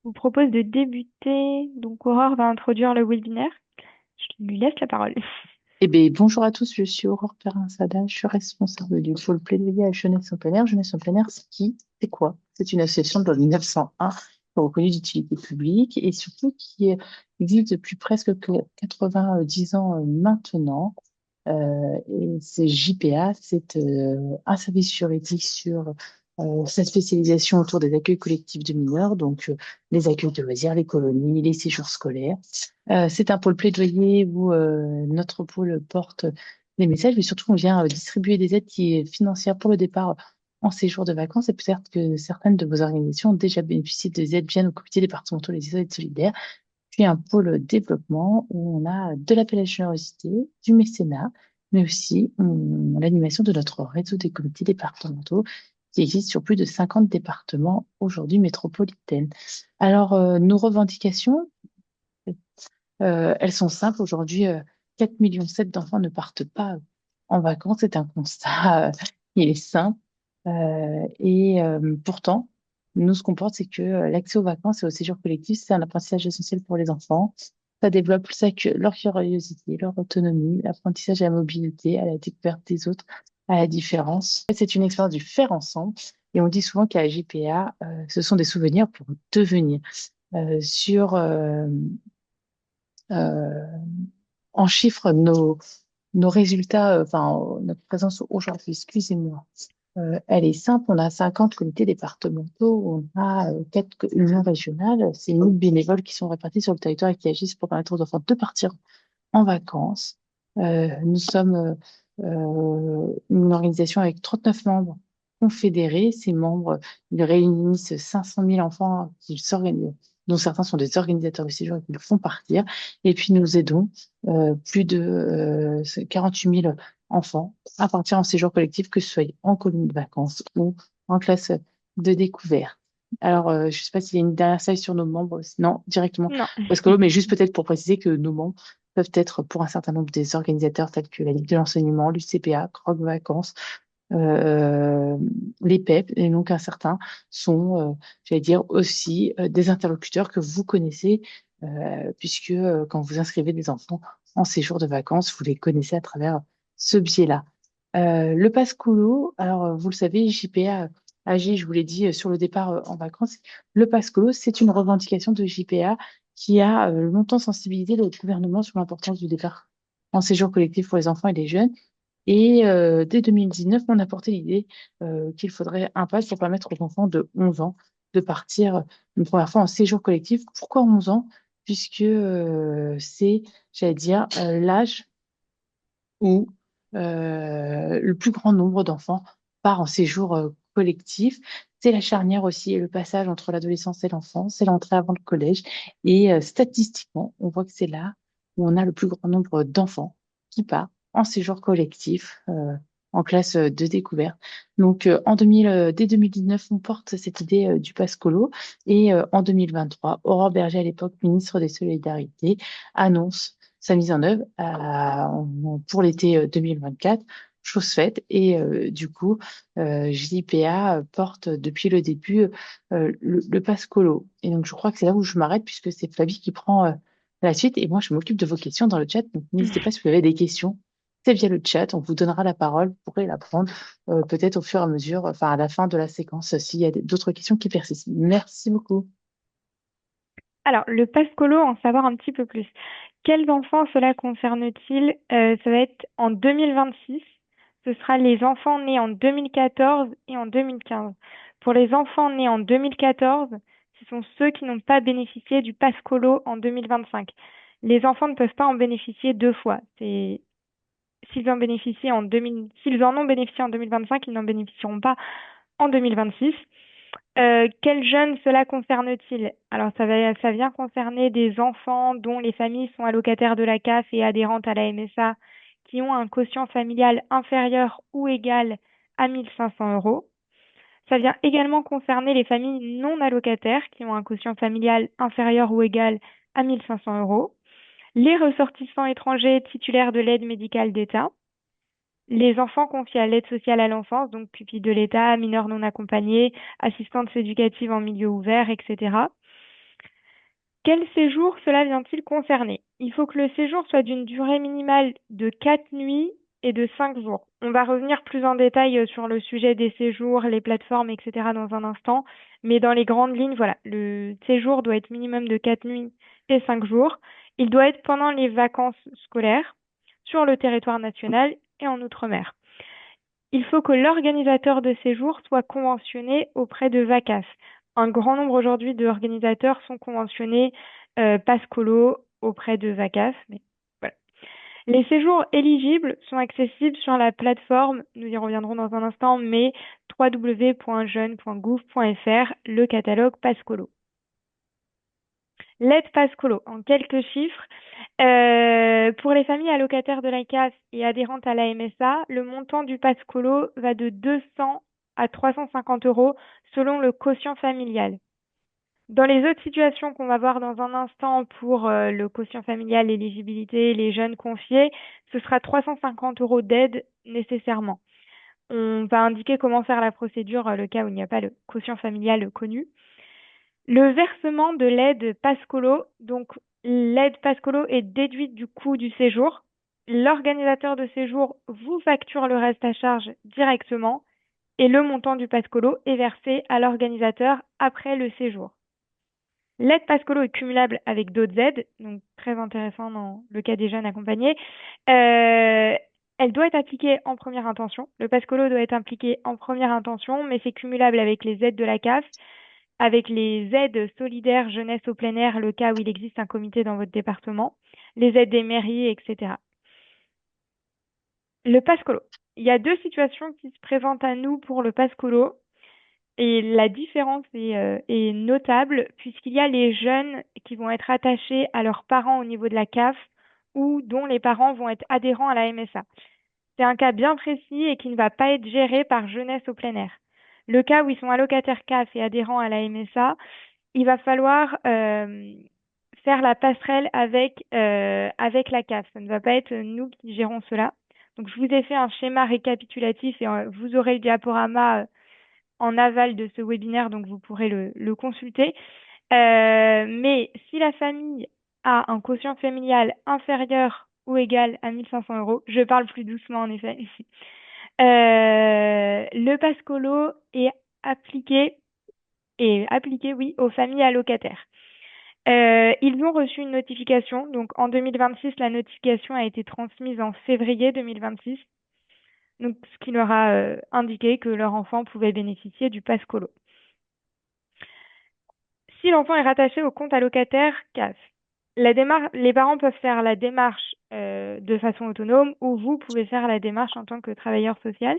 vous propose de débuter. Donc, Aurore va introduire le webinaire. Je lui laisse la parole. Eh bien, bonjour à tous, je suis Aurore Perrin-Sada, je suis responsable du pôle plaidoyer à Jeunesse en plein air. Jeunesse en plein air, c'est qui? C'est quoi? C'est une association de 1901 reconnue d'utilité publique et surtout qui existe depuis presque 90 ans maintenant. Et c'est JPA, c'est un service juridique sur sa spécialisation autour des accueils collectifs de mineurs, donc les accueils de loisirs, les colonies, les séjours scolaires. C'est un pôle plaidoyer où notre pôle porte des messages, mais surtout on vient distribuer des aides financières pour le départ en séjour de vacances. Et peut-être que certaines de vos organisations ont déjà bénéficié des aides bien au comité départemental des aides solidaires, puis un pôle développement où on a de l'appel à la générosité, du mécénat, mais aussi l'animation de notre réseau des comités départementaux qui existe sur plus de 50 départements aujourd'hui métropolitaines. Alors, nos revendications, elles sont simples. Aujourd'hui, 4,7 millions d'enfants ne partent pas en vacances. C'est un constat, il est simple. Et pourtant, nous, ce qu'on porte, c'est que l'accès aux vacances et au séjour collectif, c'est un apprentissage essentiel pour les enfants. Ça développe leur curiosité, leur autonomie, l'apprentissage à la mobilité, à la découverte des autres, à la différence. C'est une expérience du faire ensemble. Et on dit souvent qu'à la JPA, ce sont des souvenirs pour devenir. Sur euh, en chiffres nos résultats, notre présence aujourd'hui, excusez-moi, elle est simple. On a 50 comités départementaux, on a 4 unions régionales, c'est 1000 bénévoles qui sont répartis sur le territoire et qui agissent pour permettre aux enfants de partir en vacances. Nous sommes une organisation avec 39 membres confédérés. Ces membres, ils réunissent 500 000 enfants qui s'organisent, dont certains sont des organisateurs de séjour et qui le font partir. Et puis nous aidons plus de 48 000 enfants à partir en séjour collectif, que ce soit en colonie de vacances ou en classe de découverte. Alors, je ne sais pas s'il y a une dernière slide sur nos membres. Non, directement. Non. Parce que, mais juste peut-être pour préciser que nos membres peuvent être pour un certain nombre des organisateurs tels que la Ligue de l'enseignement, l'UCPA, Croque Vacances, euh, les PEP, et donc un certain sont, j'allais dire, aussi des interlocuteurs que vous connaissez, puisque quand vous inscrivez des enfants en séjour de vacances, vous les connaissez à travers ce biais-là. Le pass colo, alors vous le savez, JPA agit, je vous l'ai dit, sur le départ en vacances. Le pass colo, c'est une revendication de JPA qui a longtemps sensibilisé le gouvernement sur l'importance du départ en séjour collectif pour les enfants et les jeunes. Et dès 2019, on a porté l'idée qu'il faudrait un pass pour permettre aux enfants de 11 ans de partir une première fois en séjour collectif. Pourquoi 11 ans? Puisque c'est, j'allais dire, l'âge où le plus grand nombre d'enfants part en séjour collectif. C'est la charnière aussi, et le passage entre l'adolescence et l'enfance, c'est l'entrée avant le collège. Et statistiquement, on voit que c'est là où on a le plus grand nombre d'enfants qui partent en séjour collectif, en classe de découverte. Donc, dès 2019, on porte cette idée du pass colo. Et en 2023, Aurore Berger, à l'époque ministre des Solidarités, annonce sa mise en œuvre pour l'été 2024, chose faite. Et du coup, JPA porte depuis le début le pass colo. Et donc, je crois que c'est là où je m'arrête, puisque c'est Flavie qui prend la suite. Et moi, je m'occupe de vos questions dans le chat. Donc, n'hésitez pas si vous avez des questions. C'est via le chat, on vous donnera la parole, vous pourrez la prendre peut-être au fur et à mesure, enfin à la fin de la séquence, s'il y a d'autres questions qui persistent. Merci beaucoup. Alors, le pass colo, en savoir un petit peu plus. Quels enfants cela concerne-t-il? Ça va être en 2026. Ce sera les enfants nés en 2014 et en 2015. Pour les enfants nés en 2014, ce sont ceux qui n'ont pas bénéficié du pass colo en 2025. Les enfants ne peuvent pas en bénéficier deux fois. C'est s'ils en ont bénéficié en 2025, ils n'en bénéficieront pas en 2026. Quels jeunes cela concerne-t-il? Alors, ça vient concerner des enfants dont les familles sont allocataires de la CAF et adhérentes à la MSA, qui ont un quotient familial inférieur ou égal à 1 500 euros. Ça vient également concerner les familles non allocataires, qui ont un quotient familial inférieur ou égal à 1 500 euros. Les ressortissants étrangers titulaires de l'aide médicale d'État. Les enfants confiés à l'aide sociale à l'enfance, donc pupilles de l'État, mineurs non accompagnés, assistantes éducatives en milieu ouvert, etc. Quel séjour cela vient-il concerner? Il faut que le séjour soit d'une durée minimale de 4 nuits et de 5 jours. On va revenir plus en détail sur le sujet des séjours, les plateformes, etc. dans un instant. Mais dans les grandes lignes, voilà, le séjour doit être minimum de 4 nuits et 5 jours. Il doit être pendant les vacances scolaires, sur le territoire national et en Outre-mer. Il faut que l'organisateur de séjour soit conventionné auprès de VACAS. Un grand nombre aujourd'hui d'organisateurs sont conventionnés Pascolo auprès de VACAS. Mais voilà. Les séjours éligibles sont accessibles sur la plateforme, nous y reviendrons dans un instant, mais www.jeune.gouv.fr, le catalogue Pascolo. L'aide Pascolo, en quelques chiffres. Pour les familles allocataires de la CAF et adhérentes à la MSA, le montant du Pascolo va de 200 à 350 euros selon le quotient familial. Dans les autres situations qu'on va voir dans un instant pour le quotient familial, l'éligibilité, les jeunes confiés, ce sera 350 euros d'aide nécessairement. On va indiquer comment faire la procédure le cas où il n'y a pas le quotient familial connu. Le versement de l'aide Pascolo, donc l'aide Pascolo est déduite du coût du séjour. L'organisateur de séjour vous facture le reste à charge directement et le montant du Pascolo est versé à l'organisateur après le séjour. L'aide Pascolo est cumulable avec d'autres aides, donc très intéressant dans le cas des jeunes accompagnés. Elle doit être appliquée en première intention. Le Pascolo doit être impliqué en première intention, mais c'est cumulable avec les aides de la CAF, avec les aides solidaires jeunesse au plein air, le cas où il existe un comité dans votre département, les aides des mairies, etc. Le Pascolo. Il y a deux situations qui se présentent à nous pour le Pascolo. Et la différence est notable puisqu'il y a les jeunes qui vont être attachés à leurs parents au niveau de la CAF ou dont les parents vont être adhérents à la MSA. C'est un cas bien précis et qui ne va pas être géré par jeunesse au plein air. Le cas où ils sont allocataires CAF et adhérents à la MSA, il va falloir faire la passerelle avec la CAF. Ça ne va pas être nous qui gérons cela. Donc, je vous ai fait un schéma récapitulatif et vous aurez le diaporama en aval de ce webinaire, donc vous pourrez le consulter. Mais si la famille a un quotient familial inférieur ou égal à 1500 euros, je parle plus doucement en effet, le Pascolo est appliqué, oui, aux familles allocataires. Ils ont reçu une notification. Donc en 2026, la notification a été transmise en février 2026. Donc, ce qui leur a indiqué que leur enfant pouvait bénéficier du Pascolo. Si l'enfant est rattaché au compte allocataire CAF, les parents peuvent faire la démarche de façon autonome ou vous pouvez faire la démarche en tant que travailleur social.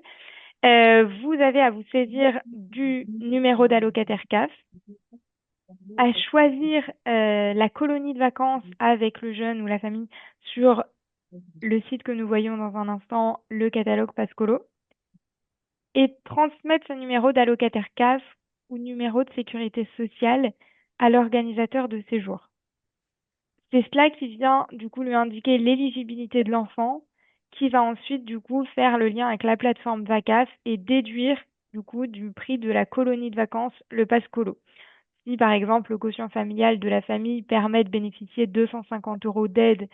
Vous avez à vous saisir du numéro d'allocataire CAF, à choisir la colonie de vacances avec le jeune ou la famille sur le site que nous voyons dans un instant, le catalogue Pascolo, et transmettre ce numéro d'allocataire CAF ou numéro de sécurité sociale à l'organisateur de séjour. C'est cela qui vient du coup lui indiquer l'éligibilité de l'enfant, qui va ensuite du coup faire le lien avec la plateforme VACAF et déduire du coup du prix de la colonie de vacances le Pascolo. Si par exemple le quotient familial de la famille permet de bénéficier de 250 euros d'aide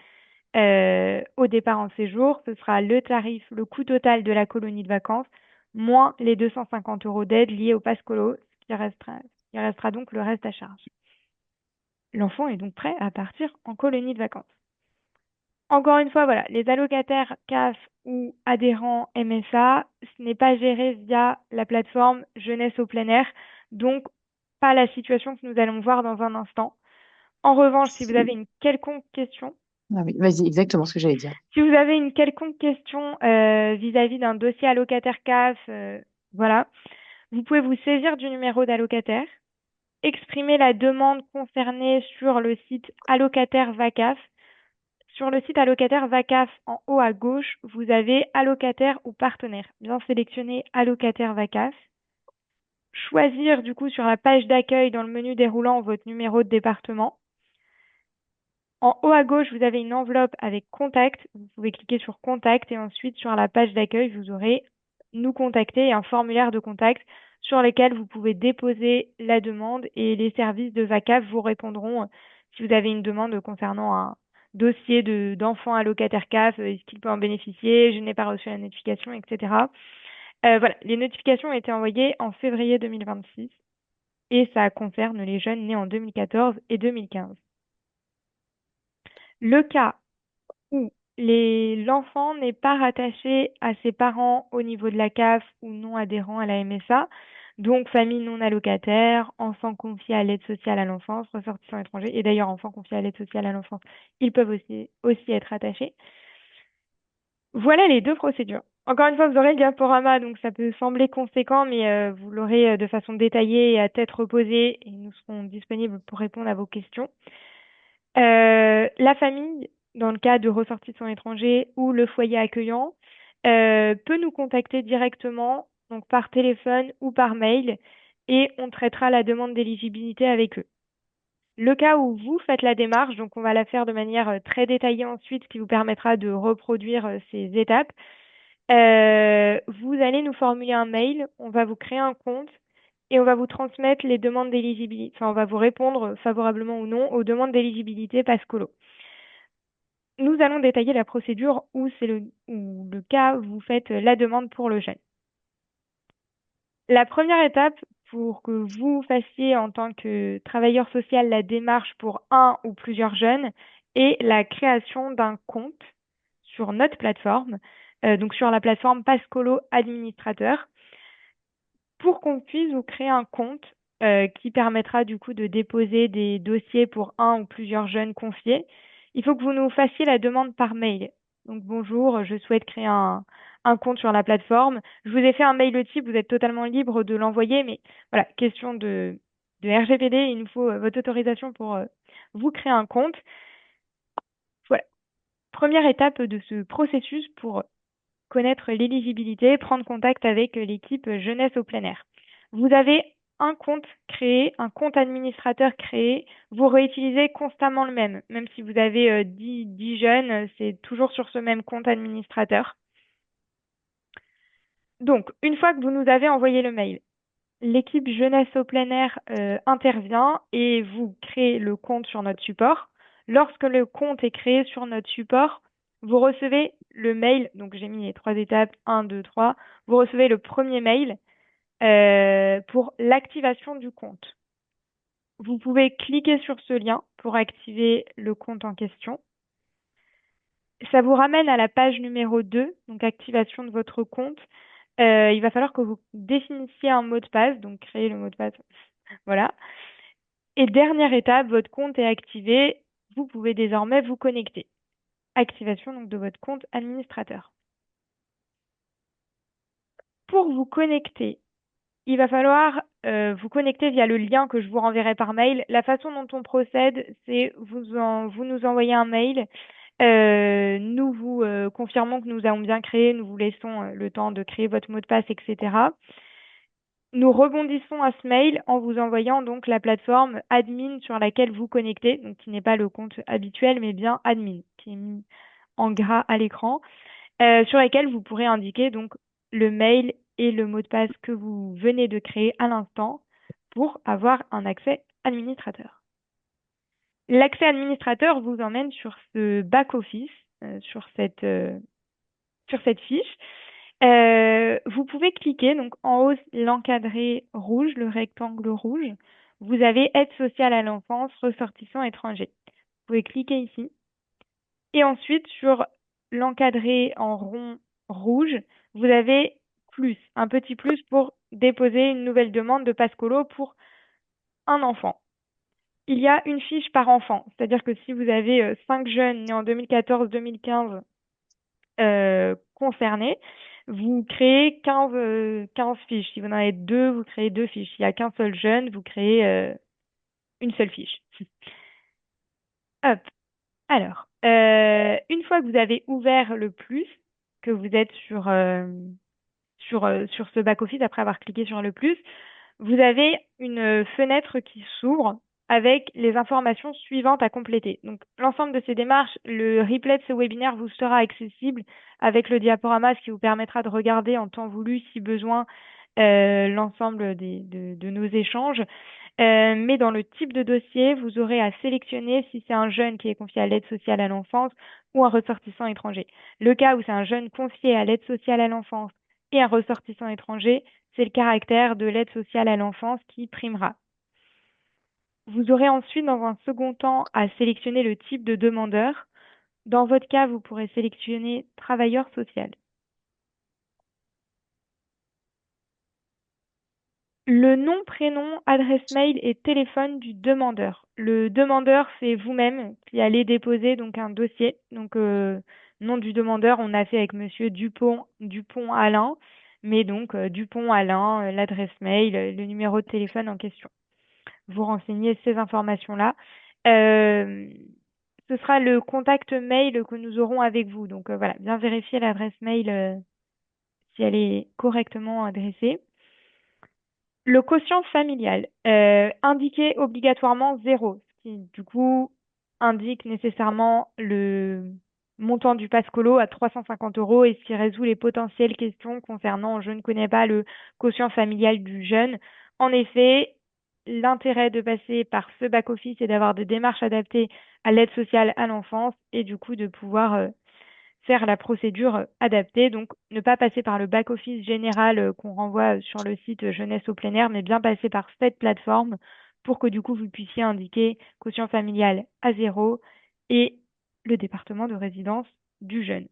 au départ en séjour, ce sera le tarif, le coût total de la colonie de vacances, moins les 250 euros d'aide liés au Pascolo, ce qui restera donc le reste à charge. L'enfant est donc prêt à partir en colonie de vacances. Encore une fois, voilà, les allocataires CAF ou adhérents MSA, ce n'est pas géré via la plateforme Jeunesse au plein air, donc pas la situation que nous allons voir dans un instant. En revanche, si vous avez une quelconque question, Ah oui, vas-y, exactement ce que j'allais dire. si vous avez une quelconque question vis-à-vis d'un dossier allocataire CAF, voilà, vous pouvez vous saisir du numéro d'allocataire, exprimer la demande concernée sur le site allocataire VACAF. Sur le site allocataire VACAF, en haut à gauche, vous avez allocataire ou partenaire. Bien sélectionner allocataire VACAF. Choisir du coup sur la page d'accueil dans le menu déroulant votre numéro de département. En haut à gauche, vous avez une enveloppe avec contact. Vous pouvez cliquer sur contact et ensuite sur la page d'accueil, vous aurez nous contacter et un formulaire de contact sur lequel vous pouvez déposer la demande et les services de VACAF vous répondront Si vous avez une demande concernant un dossier d'enfant allocataire CAF, est-ce qu'il peut en bénéficier? Je n'ai pas reçu la notification, etc. Voilà, les notifications ont été envoyées en février 2026 et ça concerne les jeunes nés en 2014 et 2015. Le cas où l'enfant n'est pas rattaché à ses parents au niveau de la CAF ou non adhérent à la MSA, donc famille non allocataire, enfant confié à l'aide sociale à l'enfance, ressortissants étrangers, et d'ailleurs enfants confiés à l'aide sociale à l'enfance, ils peuvent aussi être rattachés. Voilà les deux procédures. Encore une fois, vous aurez le diaporama, donc ça peut sembler conséquent, mais vous l'aurez de façon détaillée et à tête reposée, et nous serons disponibles pour répondre à vos questions. La famille, dans le cas de ressortissants étrangers ou le foyer accueillant, peut nous contacter directement, donc par téléphone ou par mail, et on traitera la demande d'éligibilité avec eux. Le cas où vous faites la démarche, donc on va la faire de manière très détaillée ensuite, ce qui vous permettra de reproduire ces étapes. Vous allez nous formuler un mail, on va vous créer un compte et on va vous transmettre les demandes d'éligibilité. Enfin, on va vous répondre favorablement ou non aux demandes d'éligibilité Pascolo. Nous allons détailler la procédure où où le cas où vous faites la demande pour le jeune. La première étape pour que vous fassiez en tant que travailleur social la démarche pour un ou plusieurs jeunes est la création d'un compte sur notre plateforme, donc sur la plateforme Pascolo Administrateur, pour qu'on puisse vous créer un compte qui permettra du coup de déposer des dossiers pour un ou plusieurs jeunes confiés. Il faut que vous nous fassiez la demande par mail. Donc bonjour, je souhaite créer un compte sur la plateforme. Je vous ai fait un mail type, vous êtes totalement libre de l'envoyer, mais voilà, question de RGPD, il nous faut votre autorisation pour vous créer un compte. Voilà, première étape de ce processus pour connaître l'éligibilité, prendre contact avec l'équipe jeunesse au plein air. Vous avez un compte créé, un compte administrateur créé, vous réutilisez constamment le même. Même si vous avez 10 jeunes, c'est toujours sur ce même compte administrateur. Donc, une fois que vous nous avez envoyé le mail, l'équipe jeunesse au plein air intervient et vous créez le compte sur notre support. Lorsque le compte est créé sur notre support, vous recevez le mail. Donc j'ai mis les trois étapes, 1, 2, 3. Vous recevez le premier mail pour l'activation du compte. Vous pouvez cliquer sur ce lien pour activer le compte en question. Ça vous ramène à la page numéro 2, donc activation de votre compte. Il va falloir que vous définissiez un mot de passe, donc créer le mot de passe. Voilà. Et dernière étape, votre compte est activé. Vous pouvez désormais vous connecter. Activation donc de votre compte administrateur. Pour vous connecter, il va falloir vous connecter via le lien que je vous renverrai par mail. La façon dont on procède, c'est vous nous envoyez un mail. Nous vous confirmons que nous avons bien créé, nous vous laissons le temps de créer votre mot de passe, etc. Nous rebondissons à ce mail en vous envoyant donc la plateforme admin sur laquelle vous connectez, donc qui n'est pas le compte habituel, mais bien admin, qui est mis en gras à l'écran, sur laquelle vous pourrez indiquer donc le mail et le mot de passe que vous venez de créer à l'instant pour avoir un accès administrateur. L'accès administrateur vous emmène sur ce back-office, sur cette fiche. Vous pouvez cliquer donc en haut l'encadré rouge, le rectangle rouge. Vous avez aide sociale à l'enfance, ressortissants étrangers. Vous pouvez cliquer ici. Et ensuite, sur l'encadré en rond rouge, vous avez plus, un petit plus pour déposer une nouvelle demande de Pascolo pour un enfant. Il y a une fiche par enfant, c'est-à-dire que si vous avez 5 jeunes nés en 2014-2015 concernés, vous créez 15 fiches. Si vous en avez deux, vous créez deux fiches. S'il n'y a qu'un seul jeune, vous créez une seule fiche. Hop. Alors, une fois que vous avez ouvert le plus, que vous êtes sur ce back-office, après avoir cliqué sur le plus, vous avez une fenêtre qui s'ouvre avec les informations suivantes à compléter. Donc, l'ensemble de ces démarches, le replay de ce webinaire vous sera accessible avec le diaporama, ce qui vous permettra de regarder en temps voulu, si besoin, l'ensemble de nos échanges. Mais dans le type de dossier, vous aurez à sélectionner si c'est un jeune qui est confié à l'aide sociale à l'enfance ou un ressortissant étranger. Le cas où c'est un jeune confié à l'aide sociale à l'enfance et un ressortissant étranger, c'est le caractère de l'aide sociale à l'enfance qui primera. Vous aurez ensuite, dans un second temps, à sélectionner le type de demandeur. Dans votre cas, vous pourrez sélectionner travailleur social. Le nom, prénom, adresse mail et téléphone du demandeur. Le demandeur, c'est vous-même qui allez déposer donc un dossier. Donc, nom du demandeur, on a fait avec Monsieur Dupont Alain, mais donc Dupont Alain, l'adresse mail, le numéro de téléphone en question. Vous renseignez ces informations-là. Euh, Ce sera le contact mail que nous aurons avec vous. Donc voilà, bien vérifier l'adresse mail si elle est correctement adressée. Le quotient familial, indiqué obligatoirement 0, ce qui du coup indique nécessairement le montant du passe colo à 350 euros et ce qui résout les potentielles questions concernant je ne connais pas le quotient familial du jeune. En effet, l'intérêt de passer par ce back-office est d'avoir des démarches adaptées à l'aide sociale à l'enfance et du coup de pouvoir faire la procédure adaptée. Donc, ne pas passer par le back-office général qu'on renvoie sur le site Jeunesse au plein air, mais bien passer par cette plateforme pour que du coup, vous puissiez indiquer quotient familial à 0 et le département de résidence du jeune.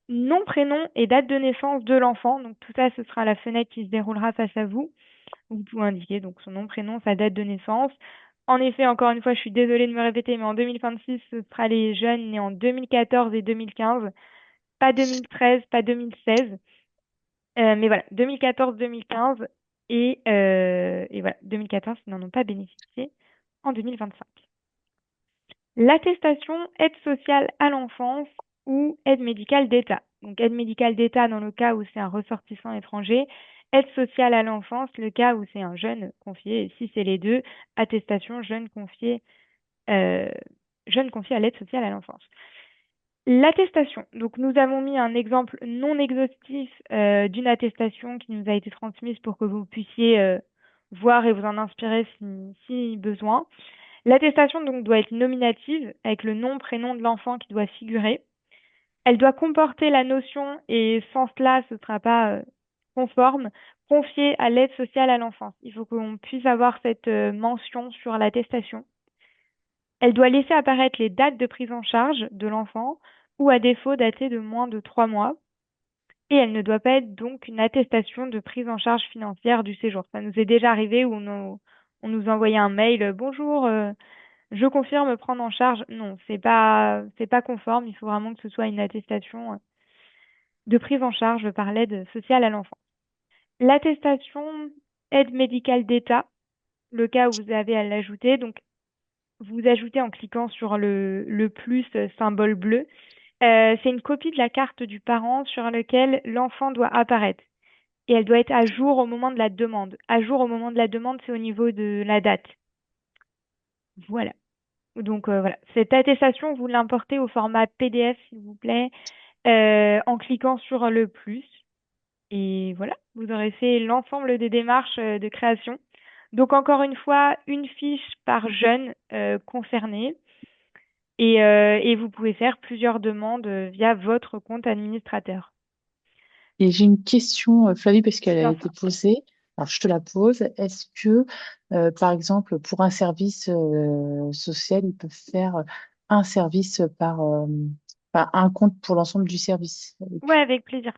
Nom, prénom et date de naissance de l'enfant. Donc, tout ça, ce sera la fenêtre qui se déroulera face à vous. Vous pouvez indiquer donc son nom, prénom, sa date de naissance. En effet, encore une fois, je suis désolée de me répéter, mais en 2026, ce sera les jeunes nés en 2014 et 2015, pas 2013, pas 2016. Mais voilà, 2014-2015 et voilà, 2014 qui n'en ont pas bénéficié en 2025. L'attestation aide sociale à l'enfance ou aide médicale d'État. Donc aide médicale d'État dans le cas où c'est un ressortissant étranger, aide sociale à l'enfance, le cas où c'est un jeune confié, et si c'est les deux, attestation euh, jeune confié à l'aide sociale à l'enfance. L'attestation. Donc, nous avons mis un exemple non exhaustif d'une attestation qui nous a été transmise pour que vous puissiez voir et vous en inspirer si besoin. L'attestation donc doit être nominative avec le nom, prénom de l'enfant qui doit figurer. Elle doit comporter la notion, et sans cela, ce ne sera pas conforme, confiée à l'aide sociale à l'enfance. Il faut qu'on puisse avoir cette mention sur l'attestation. Elle doit laisser apparaître les dates de prise en charge de l'enfant ou à défaut dater de moins de 3 mois. Et elle ne doit pas être donc une attestation de prise en charge financière du séjour. Ça nous est déjà arrivé où on nous envoyait un mail, bonjour, je confirme prendre en charge. Non, c'est pas conforme. Il faut vraiment que ce soit une attestation de prise en charge par l'aide sociale à l'enfant. L'attestation aide médicale d'État, le cas où vous avez à l'ajouter. Donc, vous ajoutez en cliquant sur le plus symbole bleu. C'est une copie de la carte du parent sur laquelle l'enfant doit apparaître. Et elle doit être à jour au moment de la demande. À jour au moment de la demande, c'est au niveau de la date. Voilà. Donc voilà. Cette attestation, vous l'importez au format PDF, s'il vous plaît, en cliquant sur le plus. Et voilà, vous aurez fait l'ensemble des démarches de création. Donc encore une fois, une fiche par jeune concerné. Et vous pouvez faire plusieurs demandes via votre compte administrateur. Et j'ai une question, Flavie, parce qu'elle a Bien été sûr. posée. Alors, je te la pose. Est-ce que, par exemple, pour un service social, ils peuvent faire un service par un compte pour l'ensemble du service? Ouais, avec plaisir.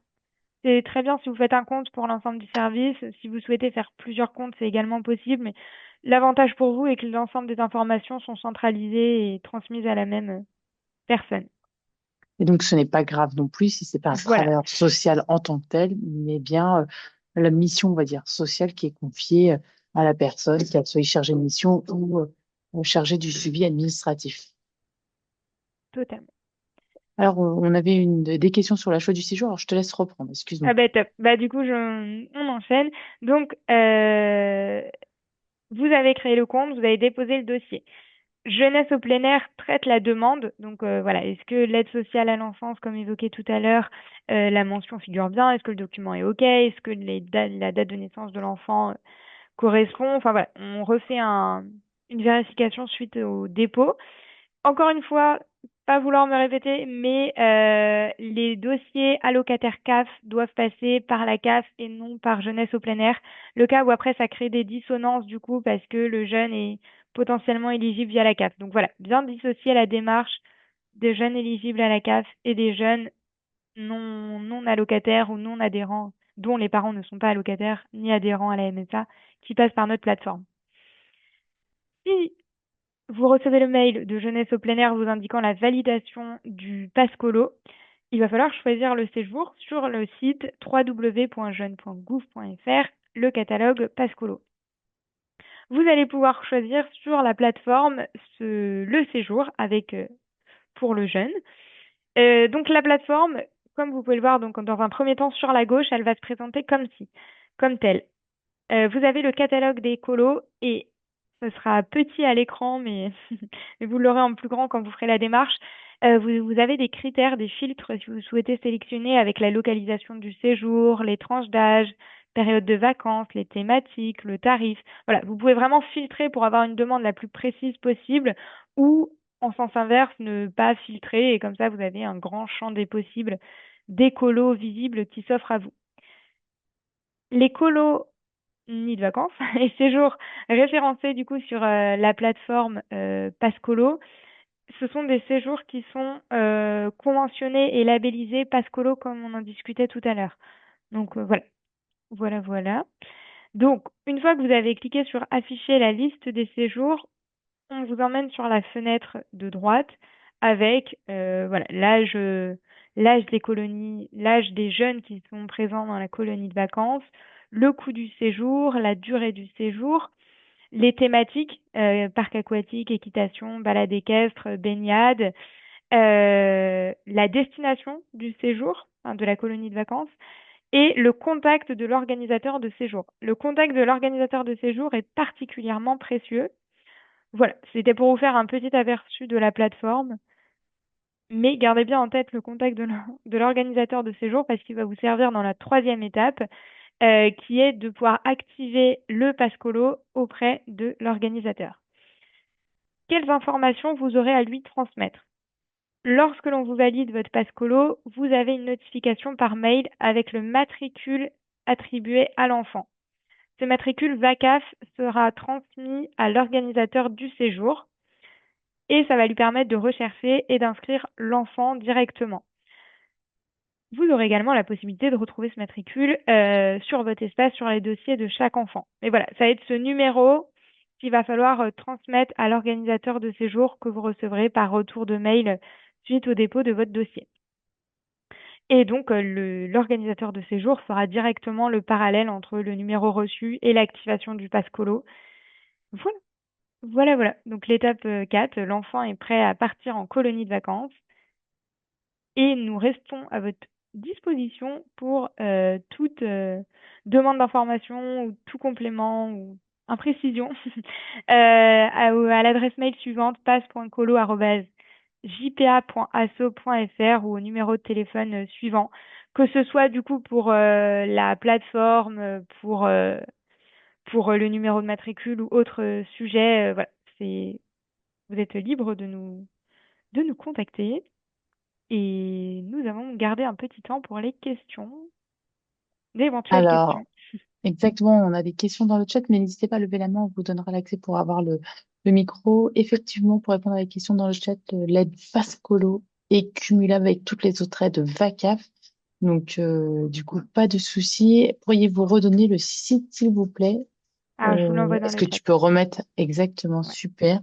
C'est très bien si vous faites un compte pour l'ensemble du service. Si vous souhaitez faire plusieurs comptes, c'est également possible. Mais l'avantage pour vous est que l'ensemble des informations sont centralisées et transmises à la même personne. Et donc, ce n'est pas grave non plus si c'est pas un Voilà, travailleur social en tant que tel, mais bien la mission, on va dire, sociale qui est confiée à la personne, qu'elle soit chargée de mission ou chargée du suivi administratif. totalement. Alors, on avait des questions sur la choix du séjour. Alors, je te laisse reprendre, excuse-moi. Ah bah top. Bah du coup, on enchaîne. Donc, vous avez créé le compte, vous avez déposé le dossier. Jeunesse au plein air traite la demande. Donc voilà, est-ce que l'aide sociale à l'enfance, comme évoqué tout à l'heure, la mention figure bien? Est-ce que le document est OK? Est-ce que la date de naissance de l'enfant correspond? Enfin voilà, on refait une vérification suite au dépôt. Encore une fois, pas vouloir me répéter, mais les dossiers allocataires CAF doivent passer par la CAF et non par jeunesse au plein air. Le cas où après ça crée des dissonances du coup parce que le jeune est potentiellement éligible via la CAF. Donc voilà, bien dissocier la démarche des jeunes éligibles à la CAF et des jeunes non allocataires ou non adhérents, dont les parents ne sont pas allocataires ni adhérents à la MSA, qui passent par notre plateforme. Si vous recevez le mail de Jeunesse au plein air vous indiquant la validation du pass colo, il va falloir choisir le séjour sur le site www.jeune.gouv.fr, le catalogue pass colo. Vous allez pouvoir choisir sur la plateforme le séjour avec pour le jeune. Donc la plateforme, comme vous pouvez le voir donc dans un premier temps sur la gauche, elle va se présenter comme telle. Vous avez le catalogue des colos et ce sera petit à l'écran, mais, mais vous l'aurez en plus grand quand vous ferez la démarche. Vous avez des critères, des filtres si vous souhaitez sélectionner avec la localisation du séjour, les tranches d'âge, période de vacances, les thématiques, le tarif. Voilà, vous pouvez vraiment filtrer pour avoir une demande la plus précise possible ou en sens inverse, ne pas filtrer et comme ça vous avez un grand champ des possibles des colos visibles qui s'offrent à vous. Les colos ni de vacances et séjours référencés du coup sur la plateforme Passcolo. Ce sont des séjours qui sont conventionnés et labellisés Passcolo comme on en discutait tout à l'heure. Donc voilà. Donc une fois que vous avez cliqué sur afficher la liste des séjours, on vous emmène sur la fenêtre de droite avec voilà l'âge des colonies, l'âge des jeunes qui sont présents dans la colonie de vacances, le coût du séjour, la durée du séjour, les thématiques, parc aquatique, équitation, balade équestre, baignade, la destination du séjour, hein, de la colonie de vacances, et le contact de l'organisateur de séjour. Le contact de l'organisateur de séjour est particulièrement précieux. Voilà, c'était pour vous faire un petit aperçu de la plateforme, mais gardez bien en tête le contact de l'organisateur de séjour parce qu'il va vous servir dans la troisième étape, qui est de pouvoir activer le Passcolo auprès de l'organisateur. Quelles informations vous aurez à lui transmettre? Lorsque l'on vous valide votre Passcolo, vous avez une notification par mail avec le matricule attribué à l'enfant. Ce matricule VACAF sera transmis à l'organisateur du séjour et ça va lui permettre de rechercher et d'inscrire l'enfant directement. Vous aurez également la possibilité de retrouver ce matricule sur votre espace, sur les dossiers de chaque enfant. Mais voilà, ça va être ce numéro qu'il va falloir transmettre à l'organisateur de séjour que vous recevrez par retour de mail suite au dépôt de votre dossier. Et donc, l'organisateur de séjour fera directement le parallèle entre le numéro reçu et l'activation du pass colo. Voilà, voilà. Donc, l'étape 4, l'enfant est prêt à partir en colonie de vacances et nous restons à votre disposition pour toute demande d'information ou tout complément ou imprécision à l'adresse mail suivante passe.colo@jpa.asso.fr ou au numéro de téléphone suivant, que ce soit du coup pour la plateforme, pour le numéro de matricule ou autre sujet. Voilà, vous êtes libre de nous contacter. Et nous avons gardé un petit temps pour les questions, d'éventuelles questions. Alors, exactement, on a des questions dans le chat, mais n'hésitez pas à lever la main, on vous donnera l'accès pour avoir le micro. Effectivement, pour répondre à la question dans le chat, l'aide Pascolo est cumulable avec toutes les autres aides VACAF. Donc, du coup, pas de souci. Pourriez-vous redonner le site, s'il vous plaît? Alors, je vous l'envoie dans Est-ce le que chat. tu peux remettre exactement? Ouais. Super.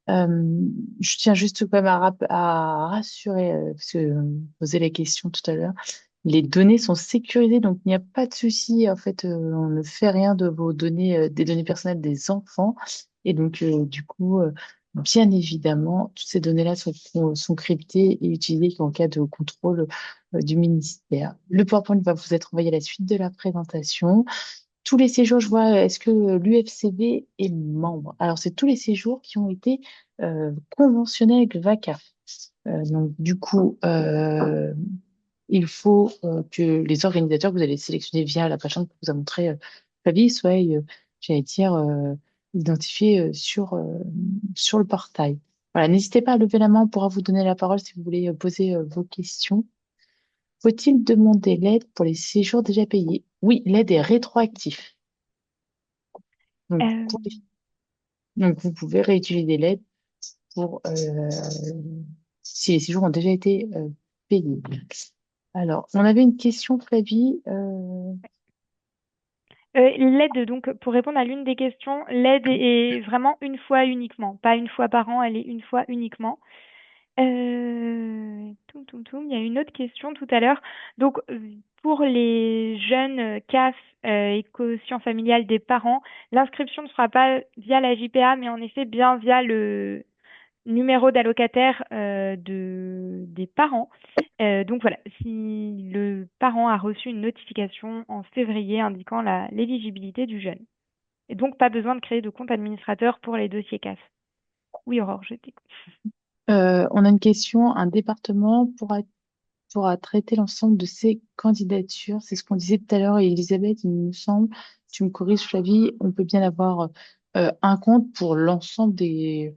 Je tiens juste quand même à rassurer, parce que posait les questions tout à l'heure. Les données sont sécurisées, donc il n'y a pas de souci. En fait, on ne fait rien de vos données, des données personnelles des enfants. Et donc, du coup, bien évidemment, toutes ces données-là sont cryptées et utilisées en cas de contrôle, du ministère. Le PowerPoint va vous être envoyé à la suite de la présentation. tous les séjours, je vois, est-ce que l'UFCB est membre? Alors, c'est tous les séjours qui ont été conventionnés avec VACA. Donc, du coup, il faut que les organisateurs que vous allez sélectionner via la page que vous a montré Flavie soient, j'allais dire, identifiés sur le portail. Voilà, n'hésitez pas à lever la main, on pourra vous donner la parole si vous voulez poser vos questions. Faut-il demander l'aide pour les séjours déjà payés? Oui, l'aide est rétroactive. Donc, Euh, donc vous pouvez réutiliser l'aide pour si les séjours ont déjà été payés. Alors, on avait une question, Flavie. L'aide, donc, pour répondre à l'une des questions, l'aide est vraiment une fois uniquement, pas une fois par an, elle est une fois uniquement. Il y a une autre question tout à l'heure. Donc, pour les jeunes CAF et quotient familial des parents, l'inscription ne sera pas via la JPA, mais en effet bien via le numéro d'allocataire des parents. Donc voilà, si le parent a reçu une notification en février indiquant l'éligibilité du jeune. Et donc pas besoin de créer de compte administrateur pour les dossiers CAF. Oui, Aurore, je t'écoute. On a une question. Un département pourra traiter l'ensemble de ces candidatures. C'est ce qu'on disait tout à l'heure. Et Elisabeth, il me semble, tu me corriges, Flavie, on peut bien avoir un compte pour j'allais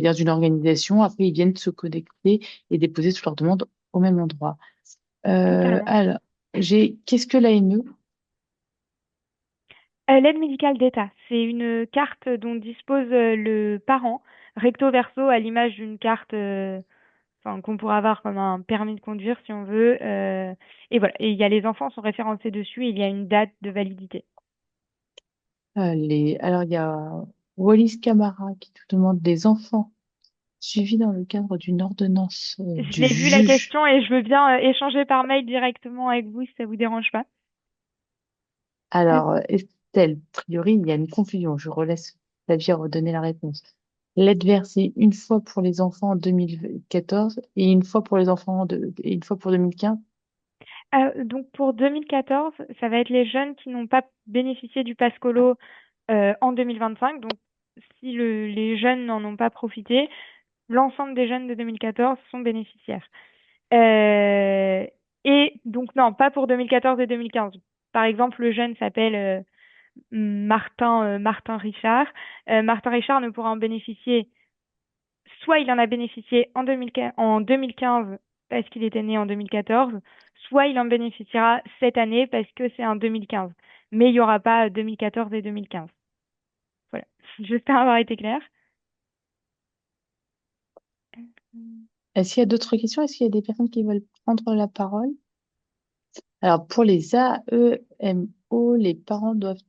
dire, d'une organisation. Après, ils viennent se connecter et déposer toutes leurs demandes au même endroit. Totalement. Alors, qu'est-ce que l'AME? L'aide médicale d'État, c'est une carte dont dispose le parent, recto verso, à l'image d'une carte enfin, qu'on pourrait avoir comme un permis de conduire si on veut. Et voilà, et il y a les enfants sont référencés dessus et il y a une date de validité. Alors, il y a Wallis Camara qui te demande des enfants suivis dans le cadre d'une ordonnance Je du l'ai vu la juge. question et je veux bien échanger par mail directement avec vous si ça vous dérange pas. Alors, Estelle, a priori, il y a une confusion. Je relaisse Xavier redonner la réponse. L'aide versée une fois pour les enfants en 2014 et une fois pour les et une fois pour 2015. Donc pour 2014, ça va être les jeunes qui n'ont pas bénéficié du pass colo en 2025. Donc si les jeunes n'en ont pas profité, l'ensemble des jeunes de 2014 sont bénéficiaires. Euh, et donc non, pas pour 2014 et 2015. Par exemple, le jeune s'appelle Martin Richard. Martin Richard ne pourra en bénéficier, soit il en a bénéficié en 2015 parce qu'il était né en 2014, soit il en bénéficiera cette année parce que c'est en 2015. Mais il n'y aura pas 2014 et 2015. Voilà. J'espère avoir été claire. Est-ce qu'il y a d'autres questions? Est-ce qu'il y a des personnes qui veulent prendre la parole? Alors, pour les AEMO, les parents doivent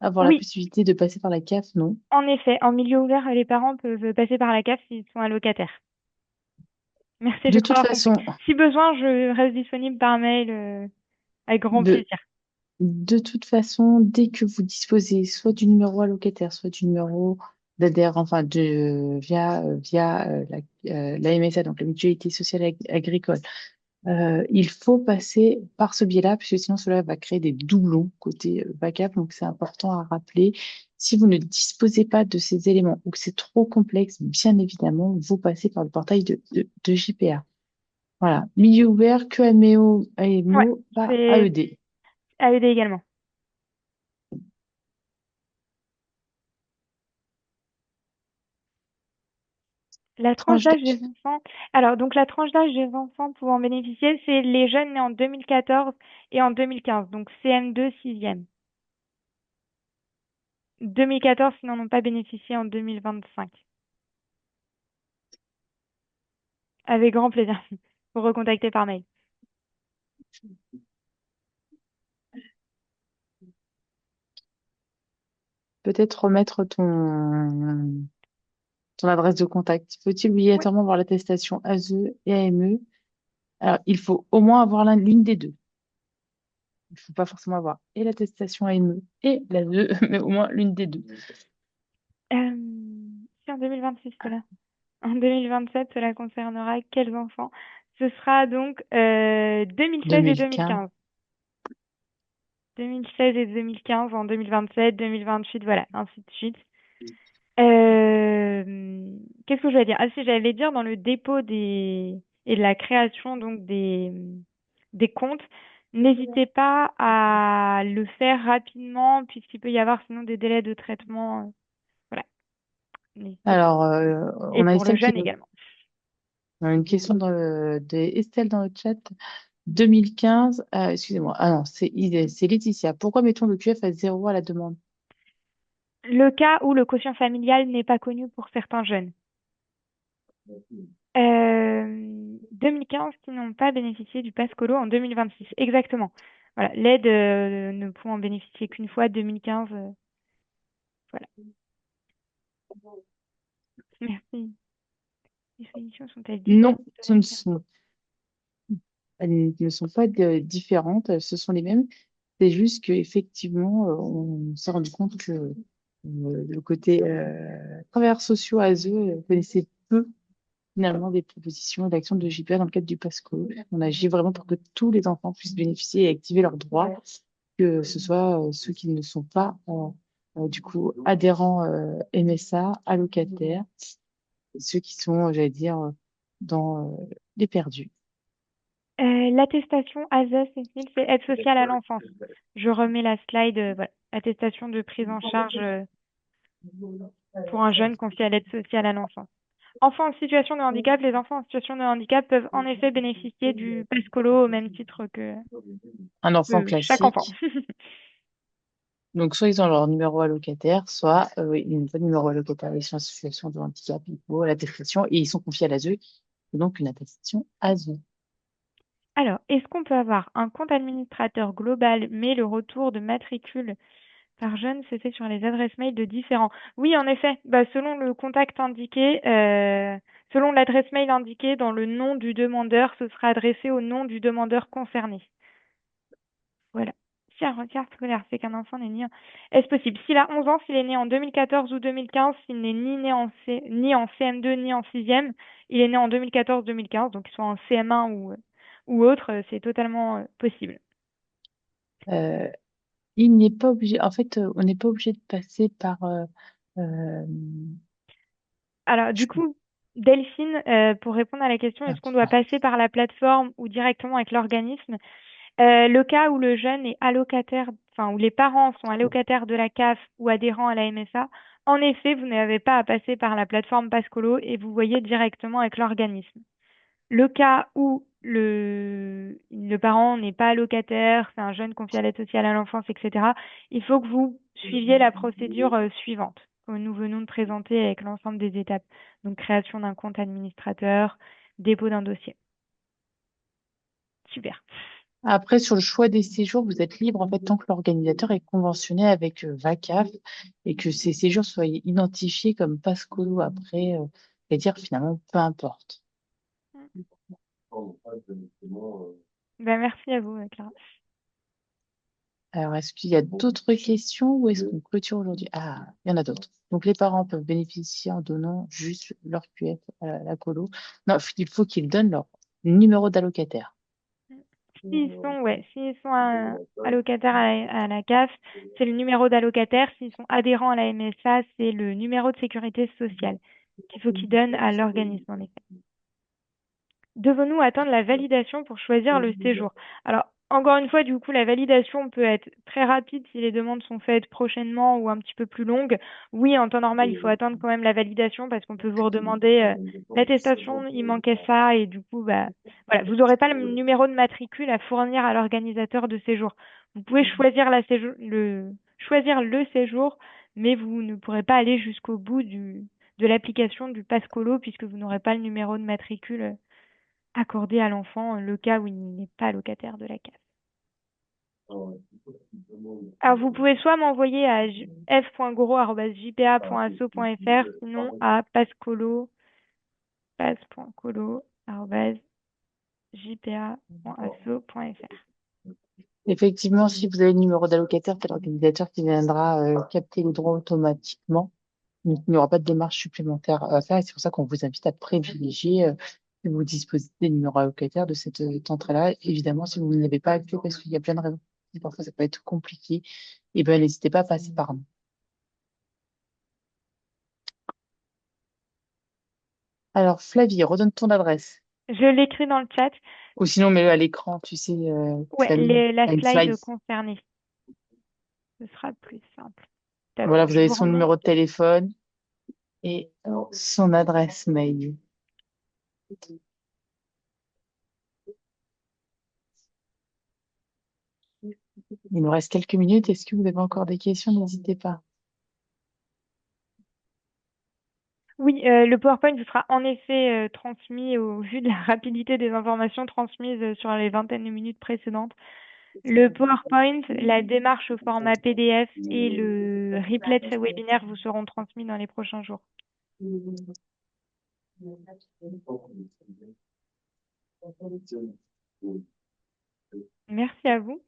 avoir la Oui, possibilité de passer par la CAF, non? en effet, en milieu ouvert, les parents peuvent passer par la CAF s'ils sont allocataires. Merci, je De crois toute avoir compris. façon, Si besoin, je reste disponible par mail avec grand de, plaisir. de toute façon, dès que vous disposez soit du numéro allocataire, soit du numéro d'adhérent, enfin via la MSA, donc la Mutualité sociale agricole, il faut passer par ce biais-là, puisque sinon cela va créer des doublons côté backup. Donc c'est important à rappeler. Si vous ne disposez pas de ces éléments ou que c'est trop complexe, bien évidemment, vous passez par le portail de JPA. Voilà. Milieu ouvert, que Ouais, AMO, pas c'est AED. AED également. La tranche Tranche d'âge des d'âge. enfants. Alors, donc la tranche d'âge des enfants pouvant en bénéficier, c'est les jeunes nés en 2014 et en 2015, donc CM2, 6e. 2014 s'ils n'en ont pas bénéficié en 2025. Avec grand plaisir. Vous recontacter par mail. Peut-être remettre ton adresse de contact. Faut-il Oui. obligatoirement avoir l'attestation ASE et AME? Alors, il faut au moins avoir l'une des deux. Il ne faut pas forcément avoir et l'attestation AME et l'ASE, mais au moins l'une des deux. C'est en 2026 cela. En 2027, cela concernera quels enfants? Ce sera donc 2016 et 2015. 2015. 2016 et 2015 en 2027, 2028, voilà, ainsi de suite. Qu'est-ce que je vais dire? Ah si, j'allais dire dans le dépôt des et de la création donc des comptes, n'hésitez pas à le faire rapidement puisqu'il peut y avoir sinon des délais de traitement. Voilà, n'hésitez pas. Alors, Et on a pour le Estelle jeune également. on a une question de Estelle dans le chat. 2015, excusez-moi. Ah non, c'est Laetitia. Pourquoi mettons le QF à 0 à la demande? Le cas où le quotient familial n'est pas connu pour certains jeunes. 2015 qui n'ont pas bénéficié du pass colo en 2026. Exactement. Voilà, l'aide ne pouvant en bénéficier qu'une fois, 2015. Voilà. Merci. Les solutions sont-elles diverses Non, ce selon ne les cas? sont, elles ne sont pas différentes, ce sont les mêmes. C'est juste qu'effectivement, on s'est rendu compte que le côté travailleurs sociaux ASE connaissait peu finalement des propositions et d'actions de JPA dans le cadre du PASCO. On agit vraiment pour que tous les enfants puissent bénéficier et activer leurs droits, que ce soit ceux qui ne sont pas du coup adhérents MSA, allocataires, ceux qui sont, j'allais dire, dans les perdus. L'attestation ASE, Cécile, c'est aide sociale à l'enfance. Je remets la slide, voilà. Attestation de prise en charge pour un jeune confié à l'aide sociale à l'enfance. Enfants en situation de handicap, les enfants en situation de handicap peuvent en effet bénéficier du pass colo au même titre Un enfant que chaque enfant. classique. Donc, soit ils ont leur numéro allocataire, soit oui, ils n'ont pas de numéro allocataire, ils sont en situation de handicap, il faut l'attestation et ils sont confiés à l'ASE, donc une attestation ASE. Alors, est-ce qu'on peut avoir un compte administrateur global, mais le retour de matricule par jeune se fait sur les adresses mail de différents? Oui, en effet, bah, selon le contact indiqué, selon l'adresse mail indiquée dans le nom du demandeur, ce sera adressé au nom du demandeur concerné. Voilà. Si un retard scolaire fait qu'un enfant n'est né Est-ce possible? S'il a 11 ans, s'il est né en 2014 ou 2015, s'il n'est ni né ni en CM2 ni en 6e, il est né en 2014-2015, donc qu'il soit en CM1 ou autre, c'est totalement possible. Euh, il n'est pas obligé, en fait, on n'est pas obligé de passer par. Euh, Alors, du je- coup, Delphine, pour répondre à la question, ah, est-ce qu'on doit passer par la plateforme ou directement avec l'organisme? Le cas où le jeune est allocataire, enfin, où les parents sont allocataires de la CAF ou adhérents à la MSA, en effet, vous n'avez pas à passer par la plateforme Pascolo et vous voyez directement avec l'organisme. Le cas où le parent n'est pas allocataire, c'est un jeune confié à l'aide sociale à l'enfance, etc., il faut que vous suiviez la procédure suivante que nous venons de présenter avec l'ensemble des étapes. Donc, création d'un compte administrateur, dépôt d'un dossier. Super. Après, sur le choix des séjours, vous êtes libre, en fait, tant que l'organisateur est conventionné avec VACAF et que ces séjours soient identifiés comme Pascolo après, c'est-à-dire finalement, peu importe. Ben, merci à vous, Clara. Alors, est-ce qu'il y a d'autres questions ou est-ce qu'on clôture aujourd'hui? Ah, il y en a d'autres. Donc, les parents peuvent bénéficier en donnant juste leur QF à la colo. Non, il faut qu'ils donnent leur numéro d'allocataire. S'ils sont allocataires à la CAF, c'est le numéro d'allocataire. S'ils sont adhérents à la MSA, c'est le numéro de sécurité sociale qu'il faut qu'ils donnent à l'organisme, en effet. Devons-nous attendre la validation pour choisir le séjour? Alors, encore une fois, du coup, la validation peut être très rapide si les demandes sont faites prochainement ou un petit peu plus longues. Oui, en temps normal, il faut attendre quand même la validation parce qu'on peut vous redemander l'attestation, il manquait ça et du coup, bah, voilà, vous n'aurez pas le numéro de matricule à fournir à l'organisateur de séjour. Vous pouvez choisir le séjour, mais vous ne pourrez pas aller jusqu'au bout de l'application du pass colo puisque vous n'aurez pas le numéro de matricule accorder à l'enfant le cas où il n'est pas locataire de la CAF. Alors, vous pouvez soit m'envoyer à f.goro@jpa.asso.fr, sinon à passe.colo@jpa.asso.fr. Effectivement, si vous avez le numéro d'allocataire, c'est l'organisateur qui viendra capter les droits automatiquement. Donc, il n'y aura pas de démarche supplémentaire à faire. Et c'est pour ça qu'on vous invite à privilégier, si vous disposez des numéros allocataires de cette entrée-là. Évidemment, si vous n'y avez pas accès, parce qu'il y a plein de raisons. et parfois ça peut être compliqué, et ben n'hésitez pas à passer par nous. Alors, Flavie, redonne ton adresse. Je l'écris dans le chat. Ou sinon, mets-le à l'écran, tu sais, Ouais, Flavie, la à une slide. slide concernée. Ce sera plus simple. Top. Voilà, vous Je avez vous son numéro de remercie. téléphone et son adresse mail. Il nous reste quelques minutes. Est-ce que vous avez encore des questions? N'hésitez pas. Oui, le PowerPoint vous sera en effet transmis au vu de la rapidité des informations transmises sur les vingtaines de minutes précédentes. Le PowerPoint, la démarche au format PDF et le replay de ce webinaire vous seront transmis dans les prochains jours. Merci à vous.